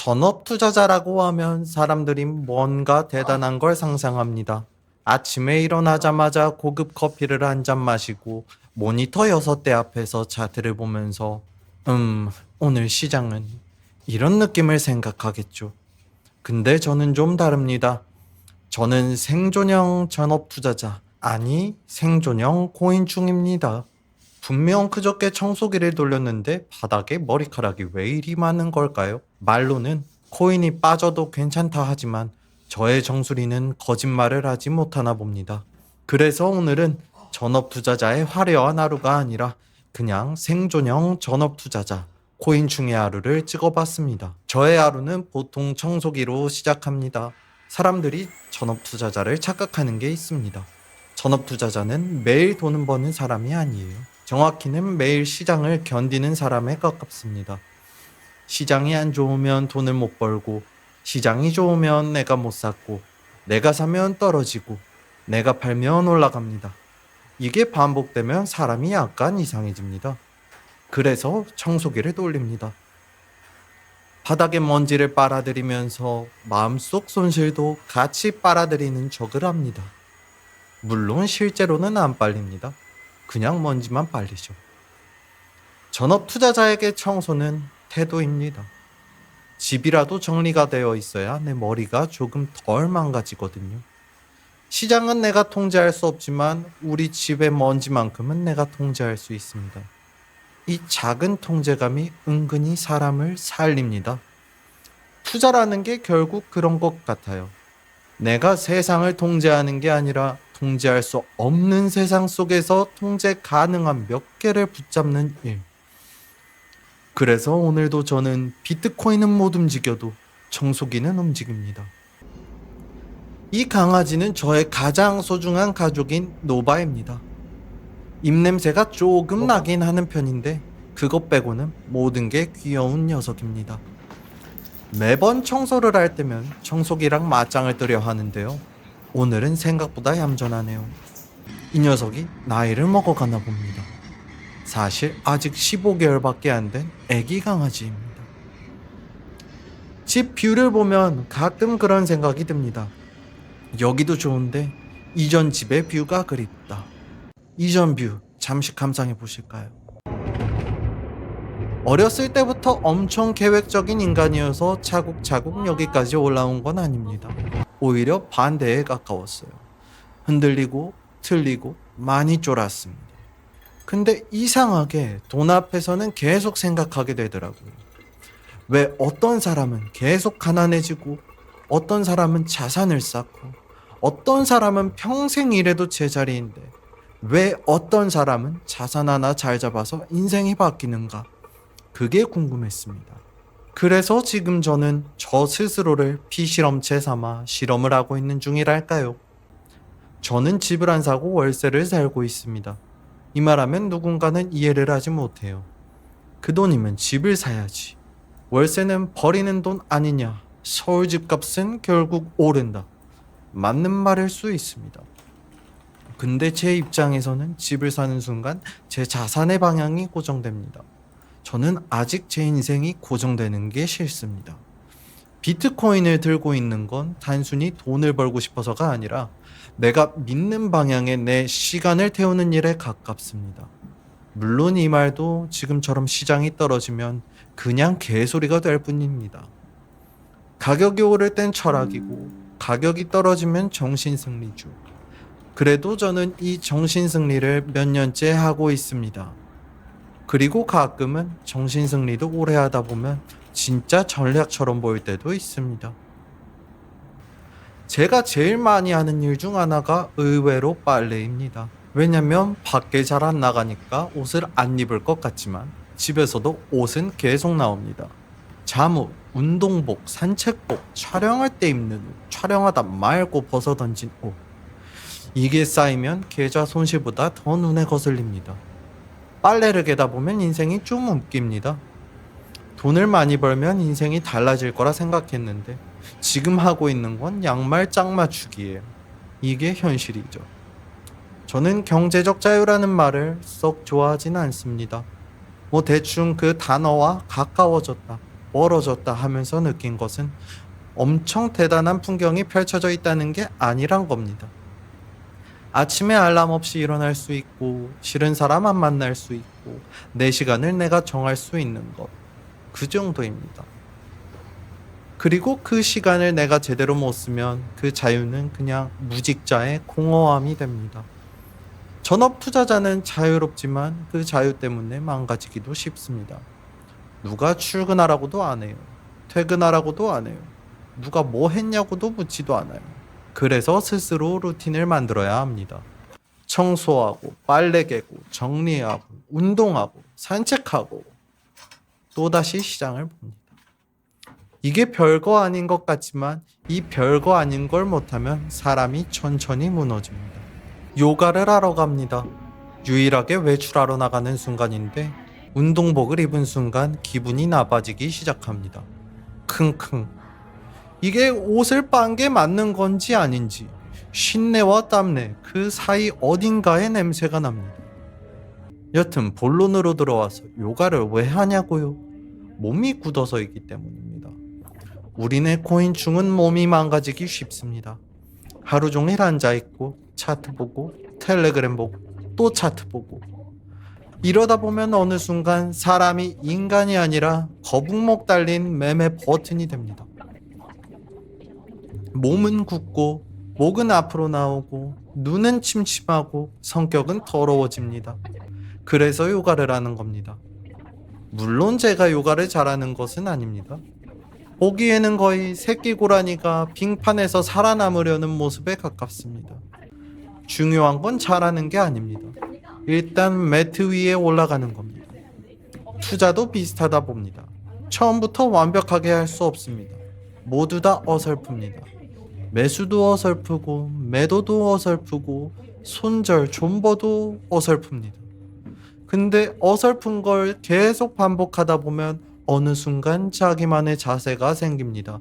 전업 투자자라고 하면 사람들이 뭔가 대단한 걸 상상합니다. 아침에 일어나자마자 고급 커피를 한 잔 마시고 모니터 6대 앞에서 차트를 보면서 오늘 시장은 이런 느낌을 생각하겠죠. 근데 저는 좀 다릅니다. 저는 생존형 전업 투자자, 아니 생존형 고인충입니다. 분명 그저께 청소기를 돌렸는데 바닥에 머리카락이 왜 이리 많은 걸까요? 말로는 코인이 빠져도 괜찮다 하지만 저의 정수리는 거짓말을 하지 못하나 봅니다. 그래서 오늘은 전업 투자자의 화려한 하루가 아니라 그냥 생존형 전업 투자자 코인충의 하루를 찍어봤습니다. 저의 하루는 보통 청소기로 시작합니다. 사람들이 전업 투자자를 착각하는 게 있습니다. 전업 투자자는 매일 돈을 버는 사람이 아니에요. 정확히는 매일 시장을 견디는 사람에 가깝습니다. 시장이 안 좋으면 돈을 못 벌고, 시장이 좋으면 내가 못 샀고, 내가 사면 떨어지고, 내가 팔면 올라갑니다. 이게 반복되면 사람이 약간 이상해집니다. 그래서 청소기를 돌립니다. 바닥에 먼지를 빨아들이면서 마음속 손실도 같이 빨아들이는 척을 합니다. 물론 실제로는 안 빨립니다. 그냥 먼지만 빨리죠. 전업 투자자에게 청소는 태도입니다. 집이라도 정리가 되어 있어야 내 머리가 조금 덜 망가지거든요. 시장은 내가 통제할 수 없지만 우리 집의 먼지만큼은 내가 통제할 수 있습니다. 이 작은 통제감이 은근히 사람을 살립니다. 투자라는 게 결국 그런 것 같아요. 내가 세상을 통제하는 게 아니라 통제할 수 없는 세상 속에서 통제 가능한 몇 개를 붙잡는 일. 그래서 오늘도 저는 비트코인은 못 움직여도 청소기는 움직입니다. 이 강아지는 저의 가장 소중한 가족인 노바입니다. 입냄새가 조금 나긴 하는 편인데 그것 빼고는 모든 게 귀여운 녀석입니다. 매번 청소를 할 때면 청소기랑 맞짱을 뜨려 하는데요. 오늘은 생각보다 얌전하네요. 이 녀석이 나이를 먹어가나 봅니다. 사실 아직 15개월밖에 안 된 애기 강아지입니다. 집 뷰를 보면 가끔 그런 생각이 듭니다. 여기도 좋은데 이전 집의 뷰가 그립다. 이전 뷰 잠시 감상해 보실까요? 어렸을 때부터 엄청 계획적인 인간이어서 차곡차곡 여기까지 올라온 건 아닙니다. 오히려 반대에 가까웠어요. 흔들리고 틀리고 많이 쫄았습니다. 근데 이상하게 돈 앞에서는 계속 생각하게 되더라고요. 왜 어떤 사람은 계속 가난해지고 어떤 사람은 자산을 쌓고 어떤 사람은 평생 일해도 제자리인데 왜 어떤 사람은 자산 하나 잘 잡아서 인생이 바뀌는가? 그게 궁금했습니다. 그래서 지금 저는 저 스스로를 피실험체 삼아 실험을 하고 있는 중이랄까요. 저는 집을 안 사고 월세를 살고 있습니다. 이 말하면 누군가는 이해를 하지 못해요. 그 돈이면 집을 사야지. 월세는 버리는 돈 아니냐. 서울 집값은 결국 오른다. 맞는 말일 수 있습니다. 근데 제 입장에서는 집을 사는 순간 제 자산의 방향이 고정됩니다. 저는 아직 제 인생이 고정되는 게 싫습니다. 비트코인을 들고 있는 건 단순히 돈을 벌고 싶어서가 아니라 내가 믿는 방향에 내 시간을 태우는 일에 가깝습니다. 물론 이 말도 지금처럼 시장이 떨어지면 그냥 개소리가 될 뿐입니다. 가격이 오를 땐 철학이고 가격이 떨어지면 정신승리죠. 그래도 저는 이 정신승리를 몇 년째 하고 있습니다. 그리고 가끔은 정신승리도 오래 하다 보면 진짜 전략처럼 보일 때도 있습니다. 제가 제일 많이 하는 일 중 하나가 의외로 빨래입니다. 왜냐면 밖에 잘 안 나가니까 옷을 안 입을 것 같지만 집에서도 옷은 계속 나옵니다. 잠옷, 운동복, 산책복, 촬영할 때 입는 옷, 촬영하다 말고 벗어 던진 옷. 이게 쌓이면 계좌 손실보다 더 눈에 거슬립니다. 빨래를 개다 보면 인생이 좀 웃깁니다. 돈을 많이 벌면 인생이 달라질 거라 생각했는데 지금 하고 있는 건 양말 짝 맞추기예요. 이게 현실이죠. 저는 경제적 자유라는 말을 썩 좋아하진 않습니다. 대충 그 단어와 가까워졌다. 멀어졌다 하면서 느낀 것은 엄청 대단한 풍경이 펼쳐져 있다는 게 아니란 겁니다. 아침에 알람 없이 일어날 수 있고 싫은 사람 안 만날 수 있고 내 시간을 내가 정할 수 있는 것. 그 정도입니다. 그리고 그 시간을 내가 제대로 못 쓰면 그 자유는 그냥 무직자의 공허함이 됩니다. 전업 투자자는 자유롭지만 그 자유 때문에 망가지기도 쉽습니다. 누가 출근하라고도 안 해요. 퇴근하라고도 안 해요. 누가 뭐 했냐고도 묻지도 않아요. 그래서 스스로 루틴을 만들어야 합니다. 청소하고 빨래 개고 정리하고 운동하고 산책하고 또다시 시장을 봅니다. 이게 별거 아닌 것 같지만 이 별거 아닌 걸 못하면 사람이 천천히 무너집니다. 요가를 하러 갑니다. 유일하게 외출하러 나가는 순간인데 운동복을 입은 순간 기분이 나빠지기 시작합니다. 킁킁. 이게 옷을 빤 게 맞는 건지 아닌지 쉰내와 땀내 그 사이 어딘가에 냄새가 납니다. 여튼 본론으로 들어와서 요가를 왜 하냐고요? 몸이 굳어서이기 때문입니다. 우리네 고인충은 몸이 망가지기 쉽습니다. 하루 종일 앉아있고 차트 보고 텔레그램 보고 또 차트 보고 이러다 보면 어느 순간 사람이 인간이 아니라 거북목 달린 매매 버튼이 됩니다. 몸은 굳고 목은 앞으로 나오고 눈은 침침하고 성격은 더러워집니다. 그래서 요가를 하는 겁니다. 물론 제가 요가를 잘하는 것은 아닙니다. 보기에는 거의 새끼 고라니가 빙판에서 살아남으려는 모습에 가깝습니다. 중요한 건 잘하는 게 아닙니다. 일단 매트 위에 올라가는 겁니다. 투자도 비슷하다 봅니다. 처음부터 완벽하게 할 수 없습니다. 모두 다 어설픕니다. 매수도 어설프고 매도도 어설프고 손절 존버도 어설픕니다. 근데 어설픈 걸 계속 반복하다 보면 어느 순간 자기만의 자세가 생깁니다.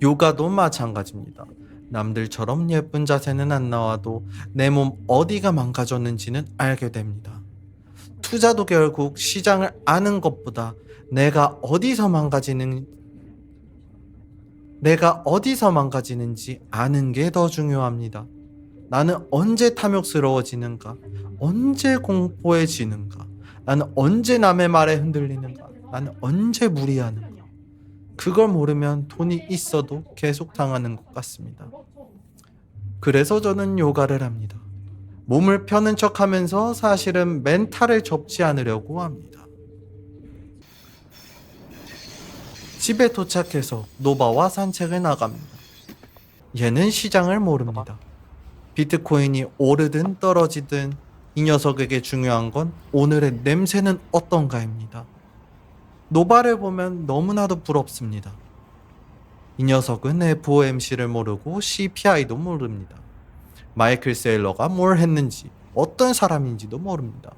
요가도 마찬가지입니다. 남들처럼 예쁜 자세는 안 나와도 내 몸 어디가 망가졌는지는 알게 됩니다. 투자도 결국 시장을 아는 것보다 내가 어디서 망가지는지 아는 게 더 중요합니다. 나는 언제 탐욕스러워지는가? 언제 공포해지는가? 나는 언제 남의 말에 흔들리는가? 나는 언제 무리하는가? 그걸 모르면 돈이 있어도 계속 당하는 것 같습니다. 그래서 저는 요가를 합니다. 몸을 펴는 척 하면서 사실은 멘탈을 접지 않으려고 합니다. 집에 도착해서 노바와 산책을 나갑니다. 얘는 시장을 모릅니다. 비트코인이 오르든 떨어지든 이 녀석에게 중요한 건 오늘의 냄새는 어떤가입니다. 노바를 보면 너무나도 부럽습니다. 이 녀석은 FOMC를 모르고 CPI도 모릅니다. 마이클 세일러가 뭘 했는지 어떤 사람인지도 모릅니다.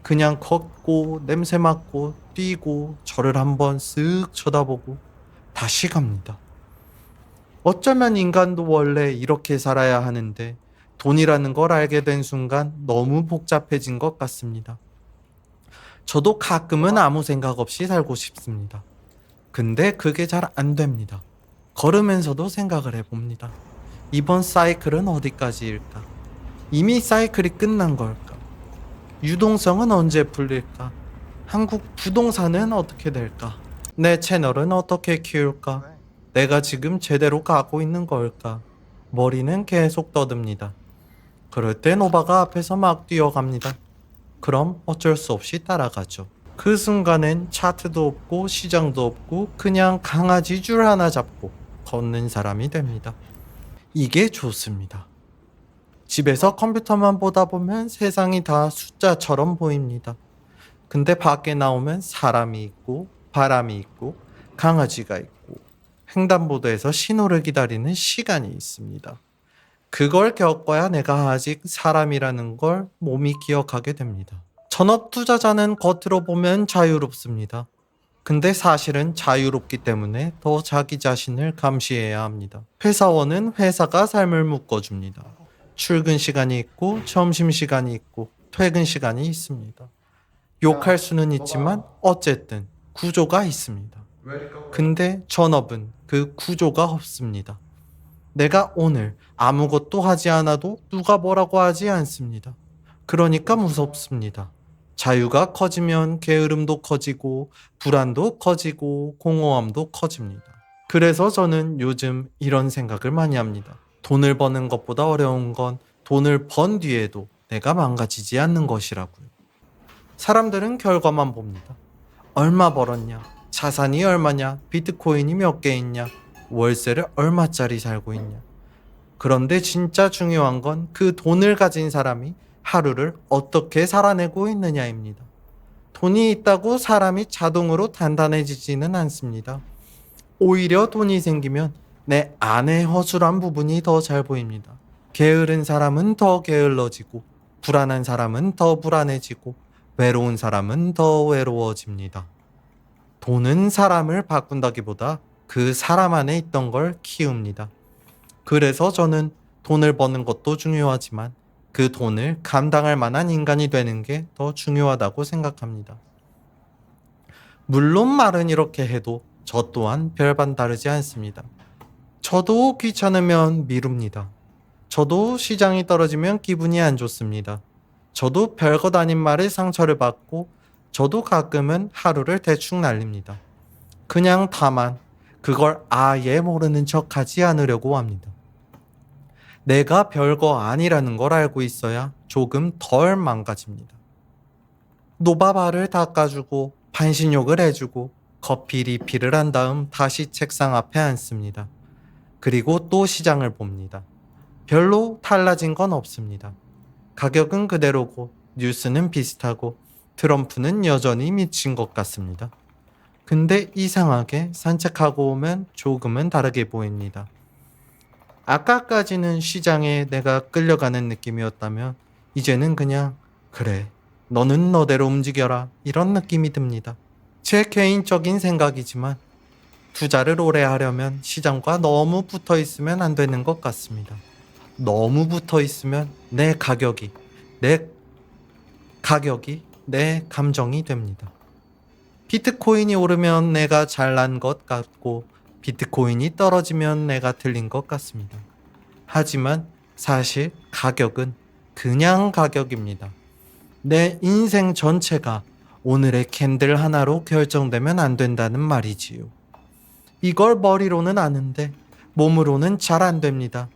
그냥 걷고 냄새 맡고 뛰고 저를 한번 쓱 쳐다보고 다시 갑니다. 어쩌면 인간도 원래 이렇게 살아야 하는데 돈이라는 걸 알게 된 순간 너무 복잡해진 것 같습니다. 저도 가끔은 아무 생각 없이 살고 싶습니다. 근데 그게 잘 안 됩니다. 걸으면서도 생각을 해봅니다. 이번 사이클은 어디까지일까? 이미 사이클이 끝난 걸까? 유동성은 언제 풀릴까? 한국 부동산은 어떻게 될까? 내 채널은 어떻게 키울까? 내가 지금 제대로 가고 있는 걸까? 머리는 계속 떠듭니다. 그럴 때 노바가 앞에서 막 뛰어갑니다. 그럼 어쩔 수 없이 따라가죠. 그 순간엔 차트도 없고 시장도 없고 그냥 강아지 줄 하나 잡고 걷는 사람이 됩니다. 이게 좋습니다. 집에서 컴퓨터만 보다 보면 세상이 다 숫자처럼 보입니다. 근데 밖에 나오면 사람이 있고 바람이 있고 강아지가 있고 횡단보도에서 신호를 기다리는 시간이 있습니다. 그걸 겪어야 내가 아직 사람이라는 걸 몸이 기억하게 됩니다. 전업 투자자는 겉으로 보면 자유롭습니다. 근데 사실은 자유롭기 때문에 더 자기 자신을 감시해야 합니다. 회사원은 회사가 삶을 묶어줍니다. 출근 시간이 있고 점심 시간이 있고 퇴근 시간이 있습니다. 욕할 수는 있지만 어쨌든 구조가 있습니다. 근데 전업은 그 구조가 없습니다. 내가 오늘 아무것도 하지 않아도 누가 뭐라고 하지 않습니다. 그러니까 무섭습니다. 자유가 커지면 게으름도 커지고 불안도 커지고 공허함도 커집니다. 그래서 저는 요즘 이런 생각을 많이 합니다. 돈을 버는 것보다 어려운 건 돈을 번 뒤에도 내가 망가지지 않는 것이라고요. 사람들은 결과만 봅니다. 얼마 벌었냐? 자산이 얼마냐? 비트코인이 몇 개 있냐? 월세를 얼마짜리 살고 있냐? 그런데 진짜 중요한 건 그 돈을 가진 사람이 하루를 어떻게 살아내고 있느냐입니다. 돈이 있다고 사람이 자동으로 단단해지지는 않습니다. 오히려 돈이 생기면 내 안의 허술한 부분이 더 잘 보입니다. 게으른 사람은 더 게을러지고, 불안한 사람은 더 불안해지고, 외로운 사람은 더 외로워집니다. 돈은 사람을 바꾼다기보다 그 사람 안에 있던 걸 키웁니다. 그래서 저는 돈을 버는 것도 중요하지만 그 돈을 감당할 만한 인간이 되는 게 더 중요하다고 생각합니다. 물론 말은 이렇게 해도 저 또한 별반 다르지 않습니다. 저도 귀찮으면 미룹니다. 저도 시장이 떨어지면 기분이 안 좋습니다. 저도 별것 아닌 말에 상처를 받고 저도 가끔은 하루를 대충 날립니다. 그냥 다만 그걸 아예 모르는 척 하지 않으려고 합니다. 내가 별거 아니라는 걸 알고 있어야 조금 덜 망가집니다. 노바바를 닦아주고 반신욕을 해주고 커피 리필을 한 다음 다시 책상 앞에 앉습니다. 그리고 또 시장을 봅니다. 별로 달라진 건 없습니다. 가격은 그대로고 뉴스는 비슷하고 트럼프는 여전히 미친 것 같습니다. 근데 이상하게 산책하고 오면 조금은 다르게 보입니다. 아까까지는 시장에 내가 끌려가는 느낌이었다면 이제는 그냥 그래, 너는 너대로 움직여라 이런 느낌이 듭니다. 제 개인적인 생각이지만 투자를 오래 하려면 시장과 너무 붙어 있으면 안 되는 것 같습니다. 너무 붙어 있으면 내 가격이 내 감정이 됩니다. 비트코인이 오르면 내가 잘난 것 같고 비트코인이 떨어지면 내가 틀린 것 같습니다. 하지만 사실 가격은 그냥 가격입니다. 내 인생 전체가 오늘의 캔들 하나로 결정되면 안 된다는 말이지요. 이걸 머리로는 아는데 몸으로는 잘 안 됩니다.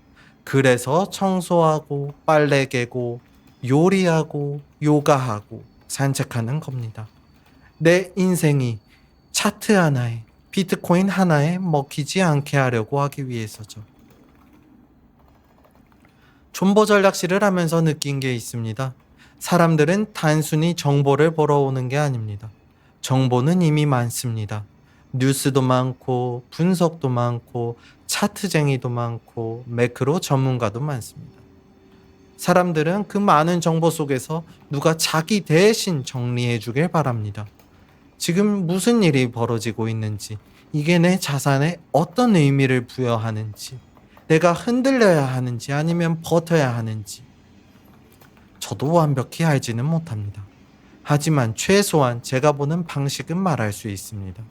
그래서 청소하고 빨래 개고 요리하고 요가하고 산책하는 겁니다. 내 인생이 차트 하나에 비트코인 하나에 먹히지 않게 하려고 하기 위해서죠. 존버 전략실을 하면서 느낀 게 있습니다. 사람들은 단순히 정보를 보러 오는 게 아닙니다. 정보는 이미 많습니다. 뉴스도 많고 분석도 많고 차트쟁이도 많고 매크로 전문가도 많습니다. 사람들은 그 많은 정보 속에서 누가 자기 대신 정리해 주길 바랍니다. 지금 무슨 일이 벌어지고 있는지, 이게 내 자산에 어떤 의미를 부여하는지, 내가 흔들려야 하는지 아니면 버텨야 하는지. 저도 완벽히 알지는 못합니다. 하지만 최소한 제가 보는 방식은 말할 수 있습니다.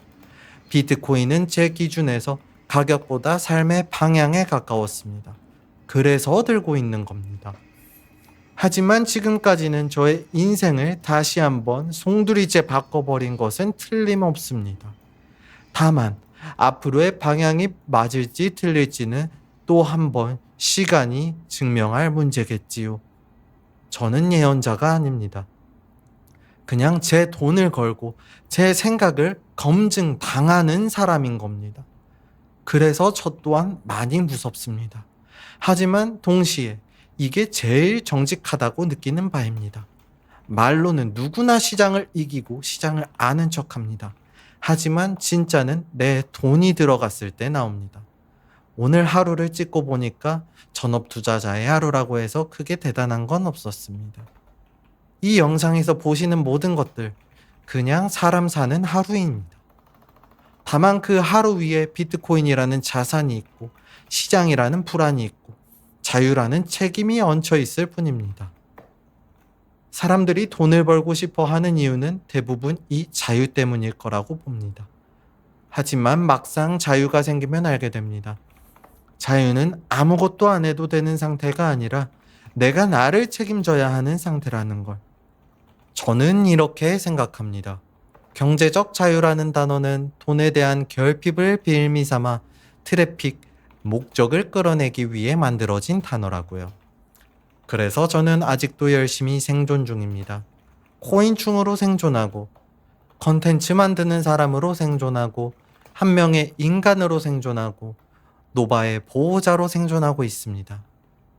비트코인은 제 기준에서 가격보다 삶의 방향에 가까웠습니다. 그래서 들고 있는 겁니다. 하지만 지금까지는 저의 인생을 다시 한번 송두리째 바꿔버린 것은 틀림없습니다. 다만 앞으로의 방향이 맞을지 틀릴지는 또 한 번 시간이 증명할 문제겠지요. 저는 예언자가 아닙니다. 그냥 제 돈을 걸고 제 생각을 검증당하는 사람인 겁니다. 그래서 저 또한 많이 무섭습니다. 하지만 동시에 이게 제일 정직하다고 느끼는 바입니다. 말로는 누구나 시장을 이기고 시장을 아는 척합니다. 하지만 진짜는 내 돈이 들어갔을 때 나옵니다. 오늘 하루를 찍고 보니까 전업 투자자의 하루라고 해서 크게 대단한 건 없었습니다. 이 영상에서 보시는 모든 것들 그냥 사람 사는 하루입니다. 다만 그 하루 위에 비트코인이라는 자산이 있고 시장이라는 불안이 있고 자유라는 책임이 얹혀 있을 뿐입니다. 사람들이 돈을 벌고 싶어 하는 이유는 대부분 이 자유 때문일 거라고 봅니다. 하지만 막상 자유가 생기면 알게 됩니다. 자유는 아무것도 안 해도 되는 상태가 아니라 내가 나를 책임져야 하는 상태라는 걸. 저는 이렇게 생각합니다. 경제적 자유라는 단어는 돈에 대한 결핍을 빌미 삼아 트래픽, 목적을 끌어내기 위해 만들어진 단어라고요. 그래서 저는 아직도 열심히 생존 중입니다. 코인충으로 생존하고, 컨텐츠 만드는 사람으로 생존하고, 한 명의 인간으로 생존하고, 노바의 보호자로 생존하고 있습니다.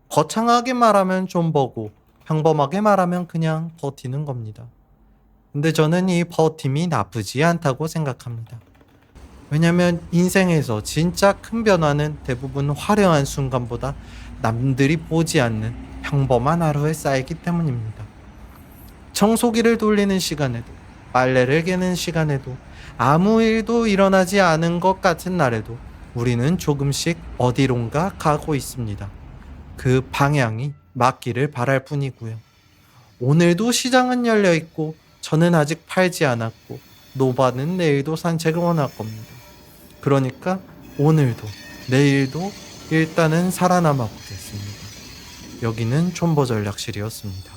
거창하게 말하면 좀 버고, 평범하게 말하면 그냥 버티는 겁니다. 근데 저는 이 버팀이 나쁘지 않다고 생각합니다. 왜냐면 인생에서 진짜 큰 변화는 대부분 화려한 순간보다 남들이 보지 않는 평범한 하루에 쌓이기 때문입니다. 청소기를 돌리는 시간에도, 빨래를 개는 시간에도, 아무 일도 일어나지 않은 것 같은 날에도 우리는 조금씩 어디론가 가고 있습니다. 그 방향이 맞기를 바랄 뿐이고요. 오늘도 시장은 열려 있고 저는 아직 팔지 않았고 노바는 내일도 산책을 원할 겁니다. 그러니까 오늘도 내일도 일단은 살아남아 보겠습니다. 여기는 촌버 전략실이었습니다.